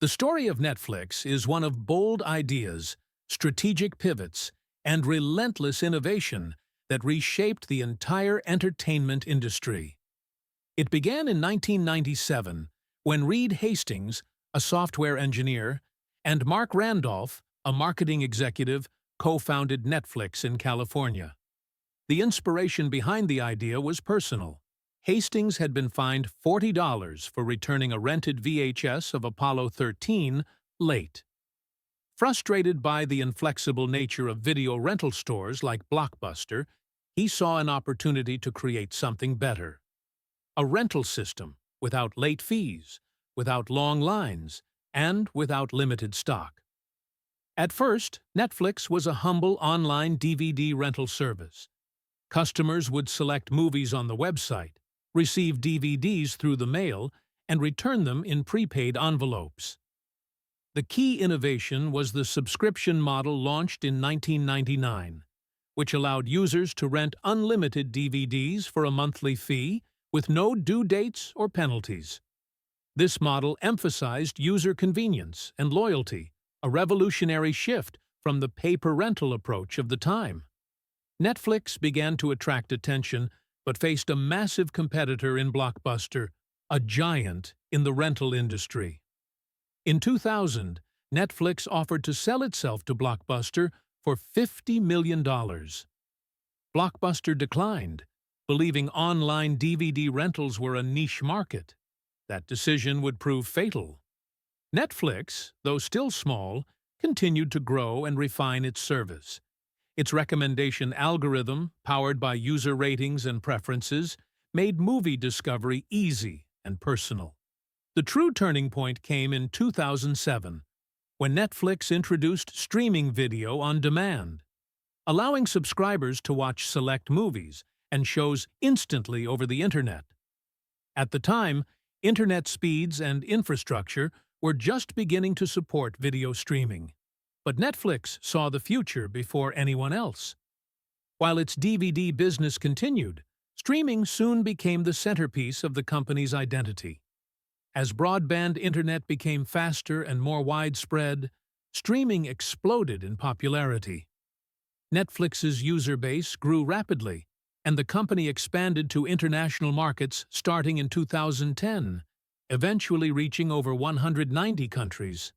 The story of Netflix is one of bold ideas, strategic pivots, and relentless innovation that reshaped the entire entertainment industry. It began in 1997 when Reed Hastings, a software engineer, and Mark Randolph, a marketing executive, co-founded Netflix in California. The inspiration behind the idea was personal. Hastings had been fined $40 for returning a rented VHS of Apollo 13 late. Frustrated by the inflexible nature of video rental stores like Blockbuster, he saw an opportunity to create something better. A rental system without late fees, without long lines, and without limited stock. At first, Netflix was a humble online DVD rental service. Customers would select movies on the website, receive DVDs through the mail, and return them in prepaid envelopes. The key innovation was the subscription model launched in 1999, which allowed users to rent unlimited DVDs for a monthly fee with no due dates or penalties. This model emphasized user convenience and loyalty, a revolutionary shift from the pay-per-rental approach of the time. Netflix began to attract attention but faced a massive competitor in Blockbuster, a giant in the rental industry. In 2000, Netflix offered to sell itself to Blockbuster for $50 million. Blockbuster declined, believing online DVD rentals were a niche market. That decision would prove fatal. Netflix, though still small, continued to grow and refine its service. Its recommendation algorithm, powered by user ratings and preferences, made movie discovery easy and personal. The true turning point came in 2007, when Netflix introduced streaming video on demand, allowing subscribers to watch select movies and shows instantly over the Internet. At the time, Internet speeds and infrastructure were just beginning to support video streaming. But Netflix saw the future before anyone else. While its DVD business continued, streaming soon became the centerpiece of the company's identity. As broadband internet became faster and more widespread, streaming exploded in popularity. Netflix's user base grew rapidly, and the company expanded to international markets starting in 2010, eventually reaching over 190 countries.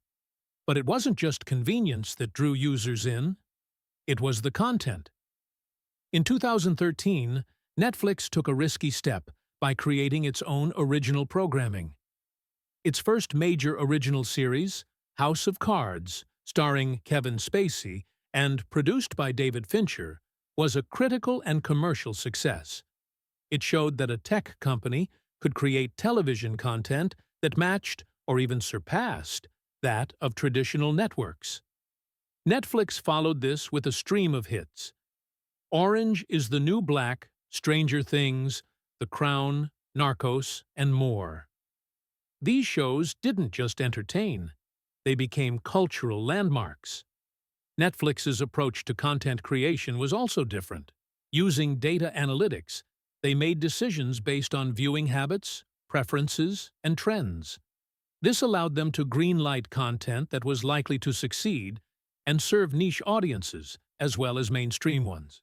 But it wasn't just convenience that drew users in. It was the content. In 2013, Netflix took a risky step by creating its own original programming. Its first major original series, House of Cards, starring Kevin Spacey and produced by David Fincher, was a critical and commercial success. It showed that a tech company could create television content that matched or even surpassed that of traditional networks. Netflix followed this with a stream of hits. Orange is the New Black, Stranger Things, The Crown, Narcos, and more. These shows didn't just entertain, they became cultural landmarks. Netflix's approach to content creation was also different. Using data analytics, they made decisions based on viewing habits, preferences, and trends. This allowed them to greenlight content that was likely to succeed and serve niche audiences as well as mainstream ones.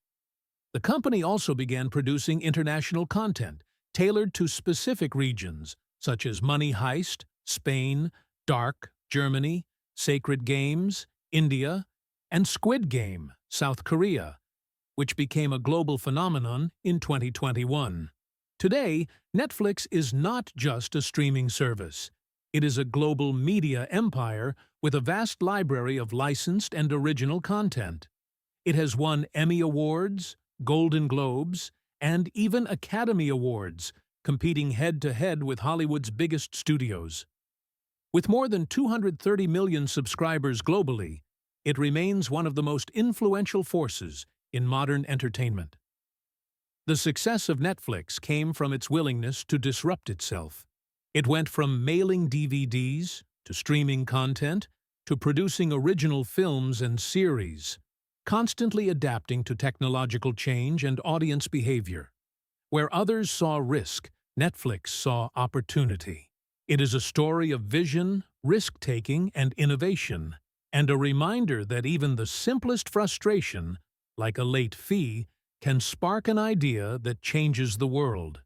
The company also began producing international content tailored to specific regions such as Money Heist, Spain, Dark, Germany, Sacred Games, India, and Squid Game, South Korea, which became a global phenomenon in 2021. Today, Netflix is not just a streaming service. It is a global media empire with a vast library of licensed and original content. It has won Emmy Awards, Golden Globes, and even Academy Awards, competing head-to-head with Hollywood's biggest studios. With more than 230 million subscribers globally, it remains one of the most influential forces in modern entertainment. The success of Netflix came from its willingness to disrupt itself. It went from mailing DVDs to streaming content to producing original films and series, constantly adapting to technological change and audience behavior. Where others saw risk, Netflix saw opportunity. It is a story of vision, risk-taking, and innovation, and a reminder that even the simplest frustration, like a late fee, can spark an idea that changes the world.